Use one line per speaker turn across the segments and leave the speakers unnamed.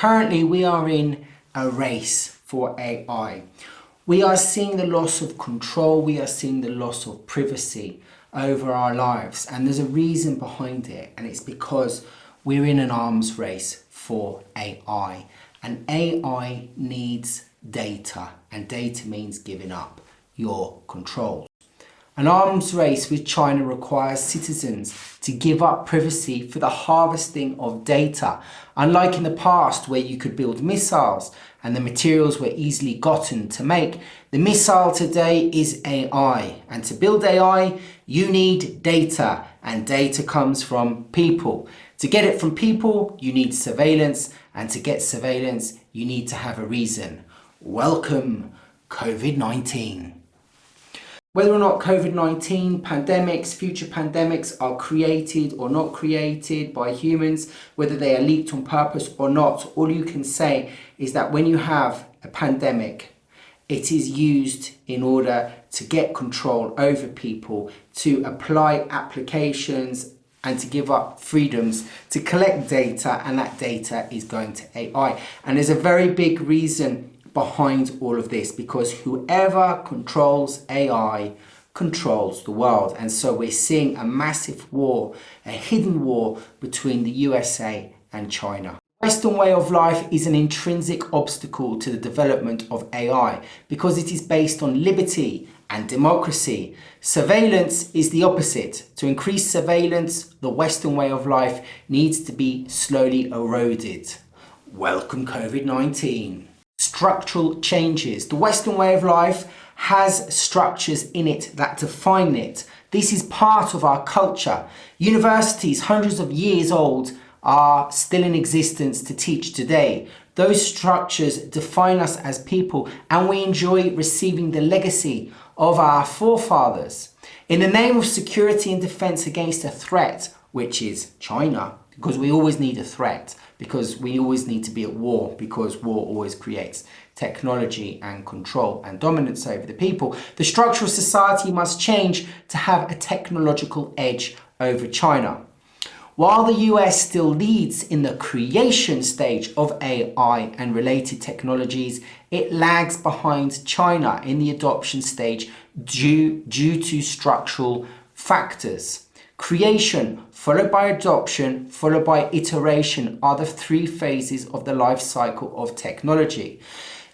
Currently, we are in a race for AI. We are seeing the loss of control, we are seeing the loss of privacy over our lives, and there's a reason behind it, and it's because we're in an arms race for AI, and AI needs data, and data means giving up your control. An arms race with China requires citizens to give up privacy for the harvesting of data. Unlike in the past where you could build missiles and the materials were easily gotten to make, the missile today is AI. And to build AI, you need data, and data comes from people. To get it from people, you need surveillance, and to get surveillance, you need to have a reason. Welcome, COVID-19. Whether or not COVID-19, pandemics, future pandemics are created or not created by humans, whether they are leaked on purpose or not, all you can say is that when you have a pandemic, it is used in order to get control over people, to apply applications and to give up freedoms, to collect data, and that data is going to AI. And there's a very big reason behind all of this, because whoever controls AI controls the world. And so we're seeing a massive war, a hidden war between the USA and China. Western way of life is an intrinsic obstacle to the development of AI because it is based on liberty and democracy. Surveillance is the opposite. To increase surveillance, the Western way of life needs to be slowly eroded. Welcome COVID-19. Structural changes. The Western way of life has structures in it that define it. This is part of our culture. Universities, hundreds of years old, are still in existence to teach today. Those structures define us as people, and we enjoy receiving the legacy of our forefathers. In the name of security and defense against a threat, which is China, because we always need a threat, because we always need to be at war, because war always creates technology and control and dominance over the people. The structure of society must change to have a technological edge over China. While the US still leads in the creation stage of AI and related technologies, it lags behind China in the adoption stage due to structural factors. Creation, followed by adoption, followed by iteration are the three phases of the life cycle of technology.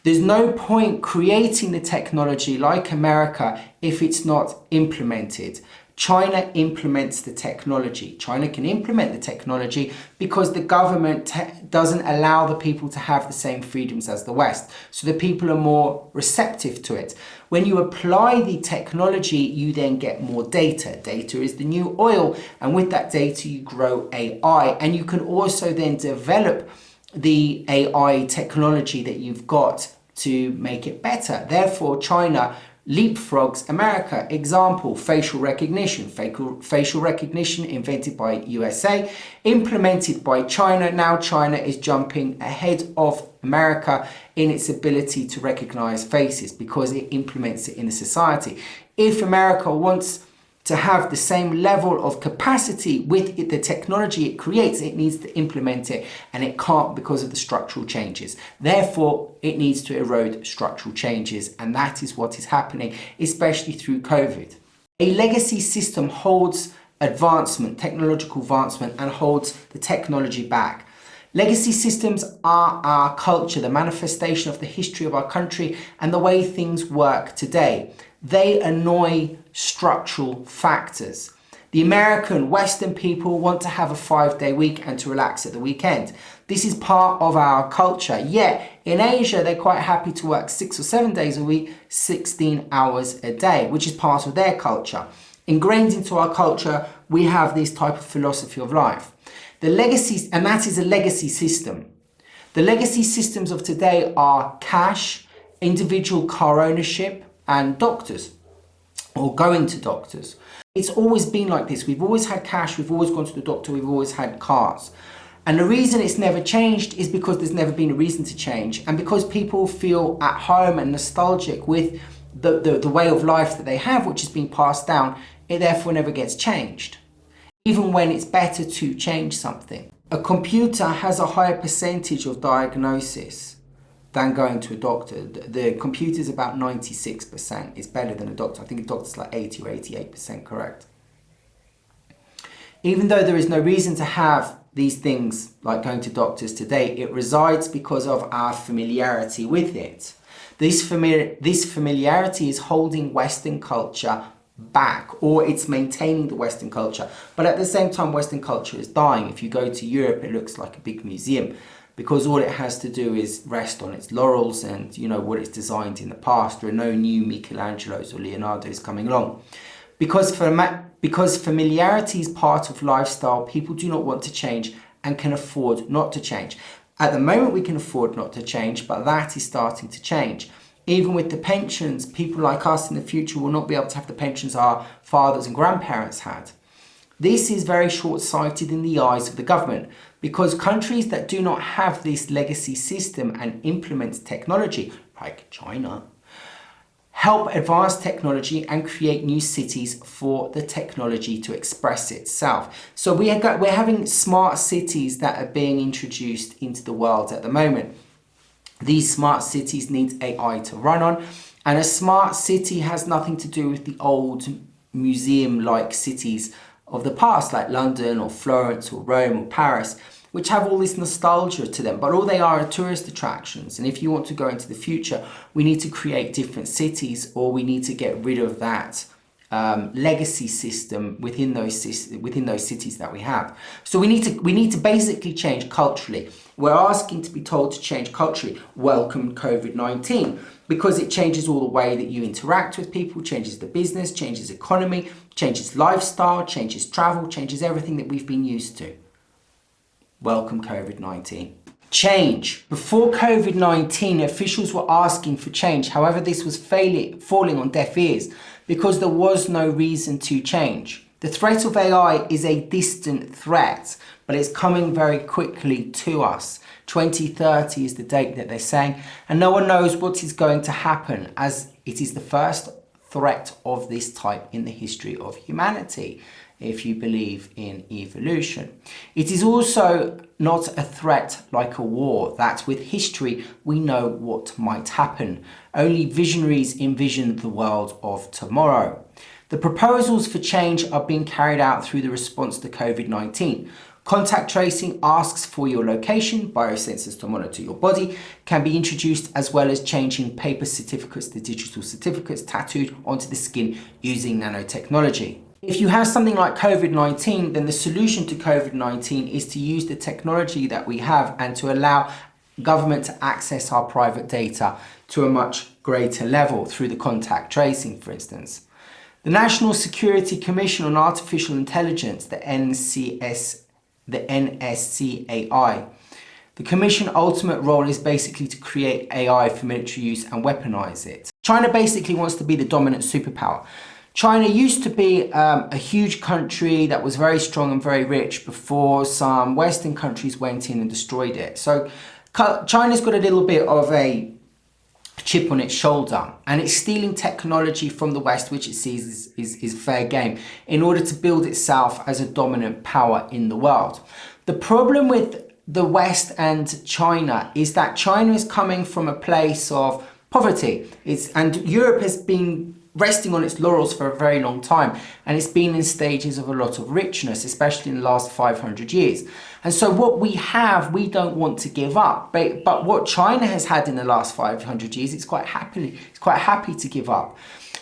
There's no point creating the technology like America if it's not implemented. China implements the technology. China can implement the technology because the government doesn't allow the people to have the same freedoms as the West. So the people are more receptive to it. When you apply the technology, you then get more data. Data is the new oil, and with that data you grow AI, and you can also then develop the AI technology that you've got to make it better. Therefore, China leapfrogs America. Example, facial recognition. Facial recognition invented by USA, implemented by China. Now China is jumping ahead of America in its ability to recognize faces because it implements it in the society. If America wants to have the same level of capacity with the technology it creates, it needs to implement it, and it can't because of the structural changes. Therefore, it needs to erode structural changes, and that is what is happening, especially through COVID. A legacy system holds advancement, technological advancement, and holds the technology back. Legacy systems are our culture, the manifestation of the history of our country and the way things work today. They annoy structural factors. The American Western people want to have a 5-day week and to relax at the weekend. This is part of our culture. Yet in Asia, they're quite happy to work 6 or 7 days a week, 16 hours a day, which is part of their culture. Ingrained into our culture, we have this type of philosophy of life. The legacy, and that is a legacy system. The legacy systems of today are cash, individual car ownership, and doctors, or going to doctors. It's always been like this. We've always had cash, we've always gone to the doctor, we've always had cars. And the reason it's never changed is because there's never been a reason to change, and because people feel at home and nostalgic with the way of life that they have, which has been passed down, it therefore never gets changed, even when it's better to change something. A computer has a higher percentage of diagnosis than going to a doctor. The computer is about 96%. It's better than a doctor. I think a doctor's like 80 or 88% correct. Even though there is no reason to have these things like going to doctors today, it resides because of our familiarity with it. This familiarity is holding Western culture back, or it's maintaining the Western culture. But at the same time, Western culture is dying. If you go to Europe, it looks like a big museum because all it has to do is rest on its laurels and, you know, what it's designed in the past. There are no new Michelangelos or Leonardos coming along. Because familiarity is part of lifestyle, people do not want to change and can afford not to change. At the moment, we can afford not to change, but that is starting to change. Even with the pensions, people like us in the future will not be able to have the pensions our fathers and grandparents had. This is very short-sighted in the eyes of the government because countries that do not have this legacy system and implement technology, like China, help advance technology and create new cities for the technology to express itself. So we're having smart cities that are being introduced into the world at the moment. These smart cities need AI to run on, and a smart city has nothing to do with the old museum-like cities of the past, like London or Florence or Rome or Paris, which have all this nostalgia to them, but all they are tourist attractions. And if you want to go into the future, we need to create different cities, or we need to get rid of that legacy system within those cities that we have. So we need to basically change culturally. We're asking to be told to change culturally. Welcome COVID-19, because it changes all the way that you interact with people, changes the business, changes economy, changes lifestyle, changes travel, changes everything that we've been used to. Welcome COVID-19. Change. Before COVID-19, officials were asking for change. However, this was falling on deaf ears because there was no reason to change. The threat of AI is a distant threat, but it's coming very quickly to us. 2030 is the date that they're saying, and no one knows what is going to happen, as it is the first threat of this type in the history of humanity, if you believe in evolution. It is also not a threat like a war, that with history we know what might happen. Only visionaries envision the world of tomorrow. The proposals for change are being carried out through the response to COVID-19. Contact tracing asks for your location, biosensors to monitor your body can be introduced, as well as changing paper certificates to digital certificates tattooed onto the skin using nanotechnology. If you have something like COVID-19, then the solution to COVID-19 is to use the technology that we have and to allow government to access our private data to a much greater level through the contact tracing, for instance. The National Security Commission on Artificial Intelligence, the NSCAI. The Commission ultimate role is basically to create AI for military use and weaponize it. China basically wants to be the dominant superpower. China used to be a huge country that was very strong and very rich before some Western countries went in and destroyed it. So China's got a little bit of a chip on its shoulder, and it's stealing technology from the West, which it sees is fair game, in order to build itself as a dominant power in the world. The problem with the West and China is that China is coming from a place of poverty, and Europe has been resting on its laurels for a very long time, and it's been in stages of a lot of richness, especially in the last 500 years. And so what we have, we don't want to give up. But what China has had in the last 500 years, it's quite happy to give up.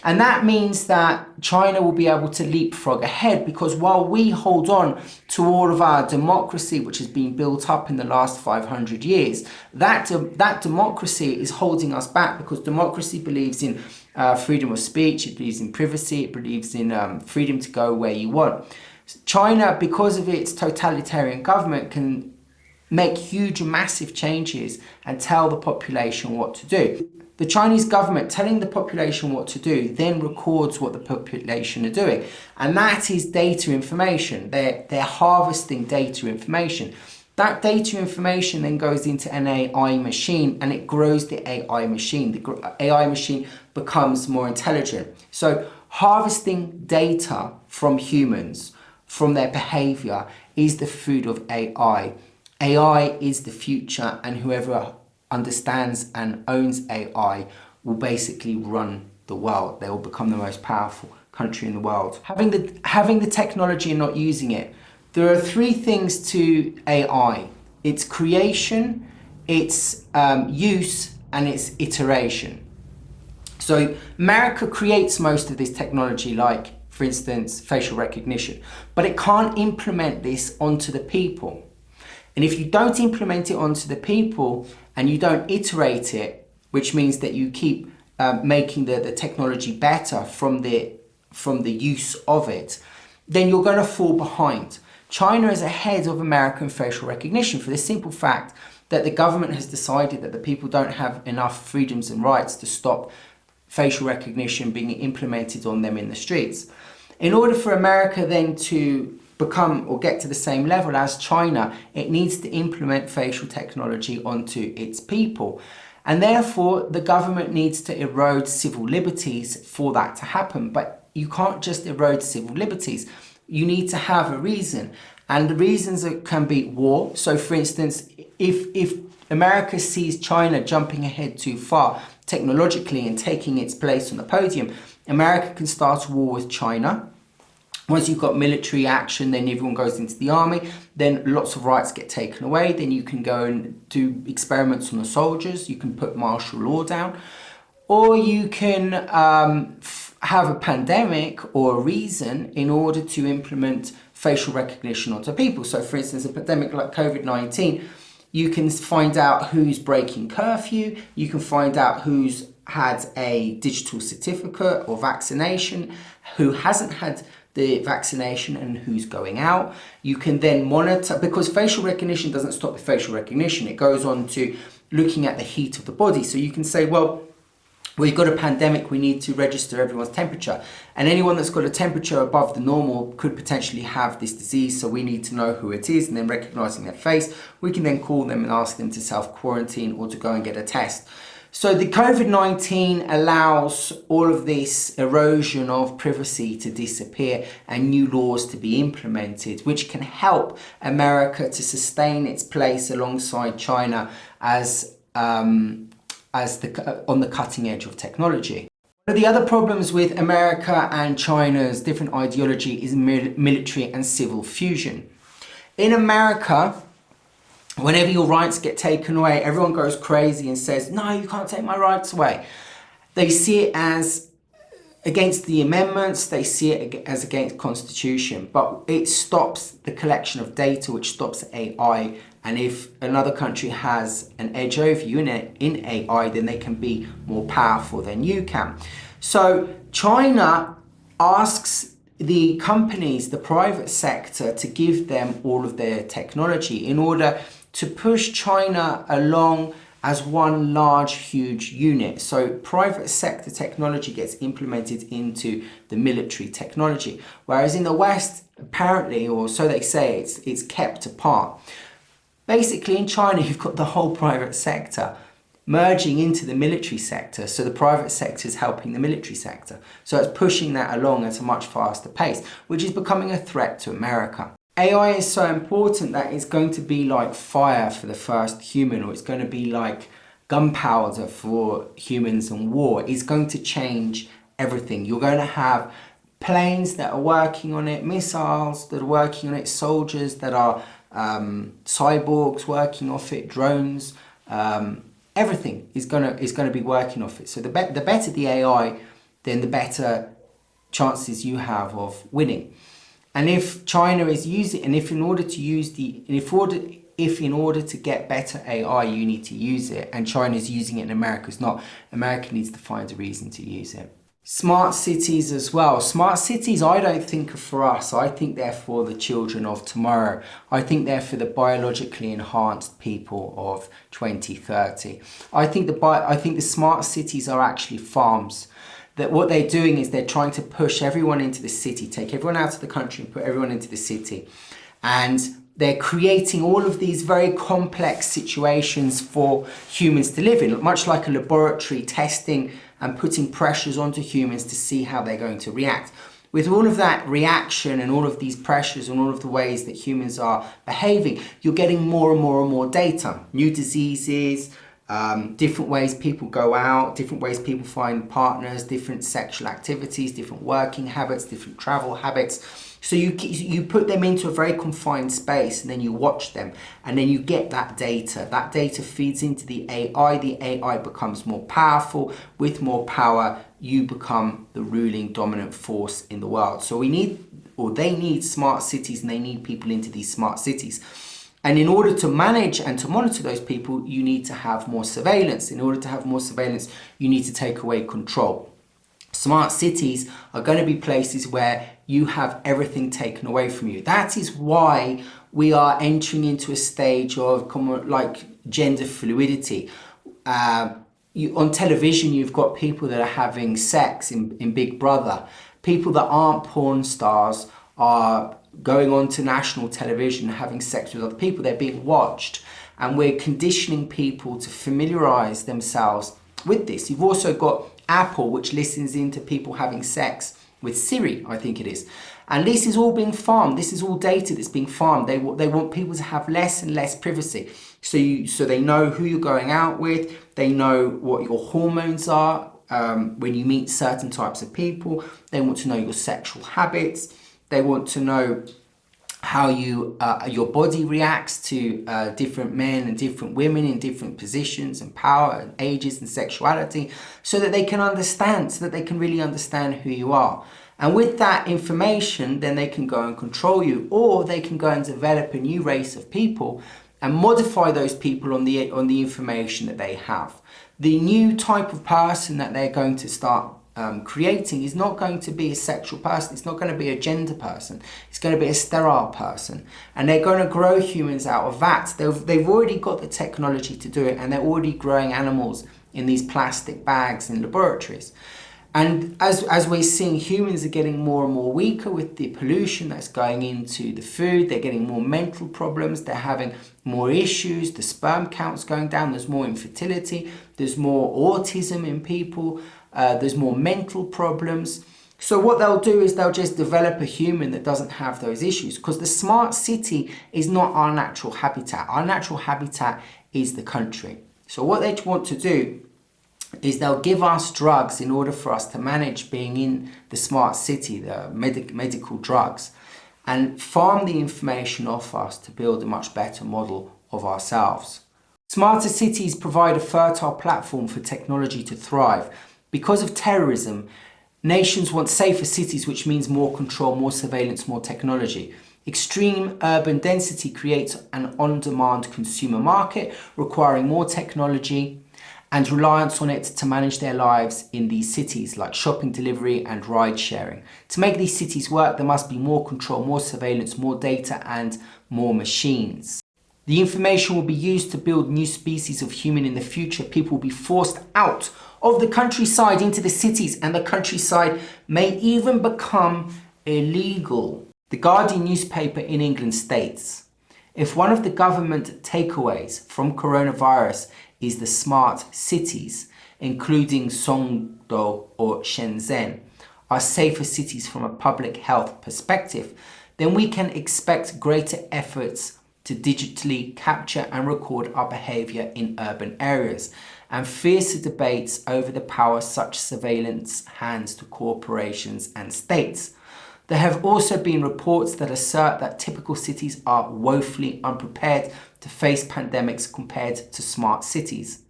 And that means that China will be able to leapfrog ahead, because while we hold on to all of our democracy, which has been built up in the last 500 years, that democracy is holding us back, because democracy believes in freedom of speech, it believes in privacy, it believes in freedom to go where you want. China, because of its totalitarian government, can make huge, massive changes and tell the population what to do. The Chinese government telling the population what to do then records what the population are doing. And that is data information. They're harvesting data information. That data information then goes into an AI machine, and it grows the AI machine. The AI machine becomes more intelligent. So harvesting data from humans, from their behavior, is the food of AI. AI is the future, and whoever understands and owns AI will basically run the world. They will become the most powerful country in the world. Having the technology and not using it. There are three things to AI. It's creation, its use, and its iteration. So America creates most of this technology, like, for instance, facial recognition, but it can't implement this onto the people. And if you don't implement it onto the people and you don't iterate it, which means that you keep making the technology better from the use of it, then you're going to fall behind. China is ahead of American facial recognition for the simple fact that the government has decided that the people don't have enough freedoms and rights to stop facial recognition being implemented on them in the streets. In order for America then to become or get to the same level as China, it needs to implement facial technology onto its people. And therefore, the government needs to erode civil liberties for that to happen. But you can't just erode civil liberties. You need to have a reason. And the reasons can be war. So for instance, if America sees China jumping ahead too far technologically and taking its place on the podium, America can start a war with China. Once you've got military action, then everyone goes into the army, then lots of rights get taken away, then you can go and do experiments on the soldiers, you can put martial law down, or you can have a pandemic or a reason in order to implement facial recognition onto people. So for instance, a pandemic like COVID-19, you can find out who's breaking curfew, you can find out who's had a digital certificate or vaccination, who hasn't had the vaccination, and who's going out. You can then monitor, because facial recognition doesn't stop with facial recognition, it goes on to looking at the heat of the body. So you can say, well, we've got a pandemic, we need to register everyone's temperature, and anyone that's got a temperature above the normal could potentially have this disease, so we need to know who it is, and then recognizing their face, we can then call them and ask them to self-quarantine or to go and get a test. So the COVID-19 allows all of this erosion of privacy to disappear and new laws to be implemented, which can help America to sustain its place alongside China as on the cutting edge of technology. One of the other problems with America and China's different ideology is military and civil fusion. In America, whenever your rights get taken away, everyone goes crazy and says, no, you can't take my rights away. They see it as against the amendments, they see it as against Constitution, but it stops the collection of data, which stops AI. And if another country has an edge over you in AI, then they can be more powerful than you can. So China asks the companies, the private sector, to give them all of their technology in order to push China along as one large, huge unit. So private sector technology gets implemented into the military technology, whereas in the West, apparently, or so they say, it's kept apart. Basically, in China, you've got the whole private sector merging into the military sector. So the private sector is helping the military sector. So it's pushing that along at a much faster pace, which is becoming a threat to America. AI is so important that it's going to be like fire for the first human, or it's going to be like gunpowder for humans and war. It's going to change everything. You're going to have planes that are working on it, missiles that are working on it, soldiers that are cyborgs working off it, drones. Everything is going to be working off it. So the better the AI, then the better chances you have of winning. And if China is using, and if in order to get better AI, you need to use it, and China is using it and America's not, America needs to find a reason to use it. Smart cities as well. Smart cities, I don't think are for us. I think they're for the children of tomorrow. I think they're for the biologically enhanced people of 2030. I think the smart cities are actually farms. That what they're doing is they're trying to push everyone into the city, take everyone out of the country and put everyone into the city. And they're creating all of these very complex situations for humans to live in, much like a laboratory, testing and putting pressures onto humans to see how they're going to react. with all of that reaction and all of these pressures and all of the ways that humans are behaving, you're getting more and more and more data, new diseases, different ways people go out, different ways people find partners, different sexual activities, different working habits, different travel habits. So you put them into a very confined space, and then you watch them, and then you get that data. That data feeds into the AI. The AI becomes more powerful. With more power, you become the ruling dominant force in the world. So they need smart cities, and they need people into these smart cities. And in order to manage and to monitor those people, you need to have more surveillance. In order to have more surveillance, you need to take away control. Smart cities are going to be places where you have everything taken away from you. That is why we are entering into a stage of like gender fluidity. On television, you've got people that are having sex in Big Brother. People that aren't porn stars are going on to national television having sex with other people. They're being watched, and we're conditioning people to familiarize themselves with this. You've also got Apple, which listens into people having sex with Siri, I think it is. And this is all being farmed. This is all data that's being farmed. They want people to have less and less privacy. So they know who you're going out with. They know what your hormones are when you meet certain types of people. They want to know your sexual habits. They want to know how your body reacts to different men and different women in different positions and power and ages and sexuality, so that they can understand, so that they can really understand who you are. And with that information, then they can go and control you, or they can go and develop a new race of people and modify those people on the information that they have. The new type of person that they're going to start creating is not going to be a sexual person. It's not going to be a gender person. It's going to be a sterile person, and they're going to grow humans out of that. They've already got the technology to do it, and they're already growing animals in these plastic bags in laboratories. And as we're seeing, humans are getting more and more weaker with the pollution that's going into the food. They're getting more mental problems. They're having more issues. The sperm count's going down. There's more infertility. There's more autism in people. There's more mental problems. So what they'll do is they'll just develop a human that doesn't have those issues, because the smart city is not our natural habitat. Our natural habitat is the country. So what they want to do is they'll give us drugs in order for us to manage being in the smart city, the medical drugs, and farm the information off us to build a much better model of ourselves. Smarter cities provide a fertile platform for technology to thrive. Because of terrorism, nations want safer cities, which means more control, more surveillance, more technology. Extreme urban density creates an on-demand consumer market, requiring more technology and reliance on it to manage their lives in these cities, like shopping, delivery, and ride sharing. To make these cities work, there must be more control, more surveillance, more data, and more machines. The information will be used to build new species of human in the future. People will be forced out of the countryside into the cities, and the countryside may even become illegal. The Guardian newspaper in England states, if one of the government takeaways from coronavirus is the smart cities, including Songdo or Shenzhen, are safer cities from a public health perspective, then we can expect greater efforts to digitally capture and record our behavior in urban areas, and fiercer debates over the power such surveillance hands to corporations and states. There have also been reports that assert that typical cities are woefully unprepared to face pandemics compared to smart cities.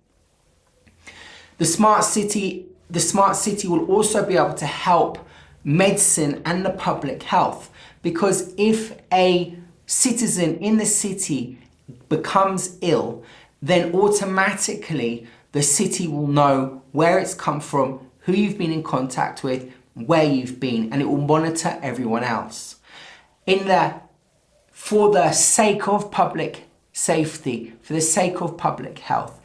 The smart city will also be able to help medicine and the public health, because if a citizen in the city becomes ill, then automatically the city will know where it's come from, who you've been in contact with, where you've been, and it will monitor everyone else. For the sake of public safety, for the sake of public health,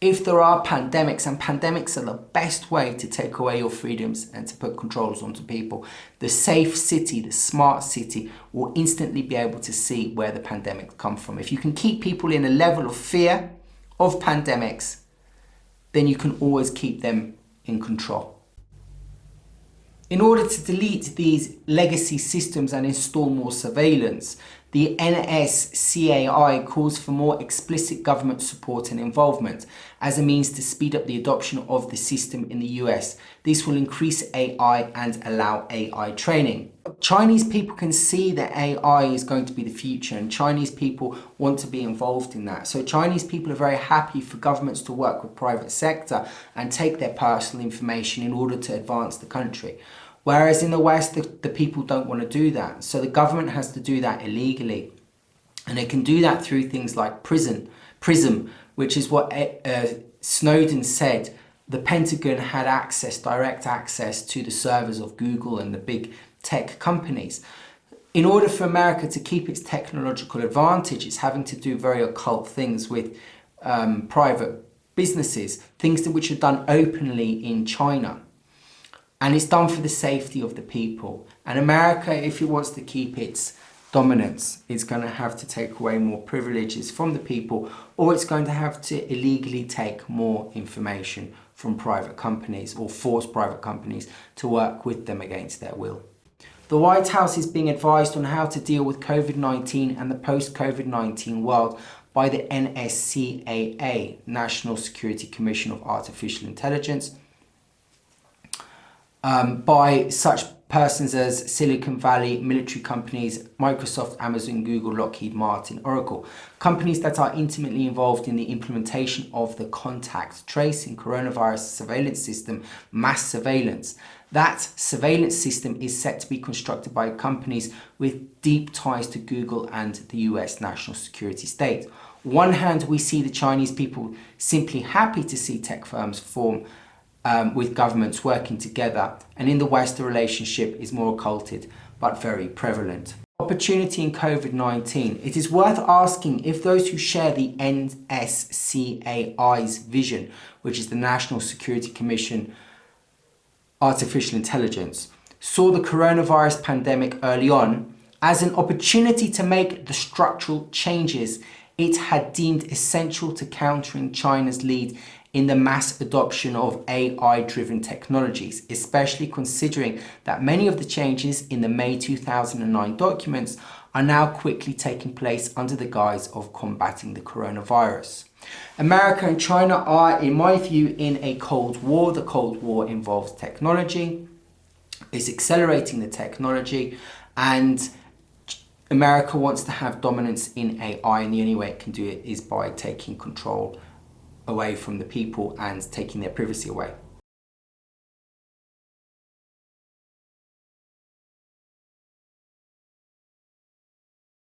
if there are pandemics, and pandemics are the best way to take away your freedoms and to put controls onto people, the safe city, the smart city, will instantly be able to see where the pandemics come from. If you can keep people in a level of fear of pandemics, then you can always keep them in control. In order to delete these legacy systems and install more surveillance, the NSCAI calls for more explicit government support and involvement as a means to speed up the adoption of the system in the US. This will increase AI and allow AI training. Chinese people can see that AI is going to be the future, and Chinese people want to be involved in that. So Chinese people are very happy for governments to work with private sector and take their personal information in order to advance the country. Whereas in the West, the people don't want to do that. So the government has to do that illegally. And they can do that through things like PRISM, which is what Snowden said. The Pentagon had direct access to the servers of Google and the big tech companies. In order for America to keep its technological advantage, it's having to do very occult things with private businesses, things which are done openly in China. And it's done for the safety of the people. And America, if it wants to keep its dominance, it's going to have to take away more privileges from the people, or it's going to have to illegally take more information from private companies or force private companies to work with them against their will. The White House is being advised on how to deal with COVID-19 and the post-COVID-19 world by the NSCAA, National Security Commission of Artificial Intelligence, by such persons as Silicon Valley, military companies, Microsoft, Amazon, Google, Lockheed Martin, Oracle, companies that are intimately involved in the implementation of the contact tracing coronavirus surveillance system, mass surveillance. That surveillance system is set to be constructed by companies with deep ties to Google and the US national security state. On one hand, we see the Chinese people simply happy to see tech firms form with governments working together, and in the West the relationship is more occulted but very prevalent. Opportunity in COVID-19. It is worth asking if those who share the NSCAI's vision, which is the National Security Commission Artificial Intelligence, saw the coronavirus pandemic early on as an opportunity to make the structural changes it had deemed essential to countering China's lead in the mass adoption of AI-driven technologies, especially considering that many of the changes in the May 2009 documents are now quickly taking place under the guise of combating the coronavirus. America and China are, in my view, in a Cold War. The Cold War involves technology, is accelerating the technology, and America wants to have dominance in AI, and the only way it can do it is by taking control away from the people and taking their privacy away.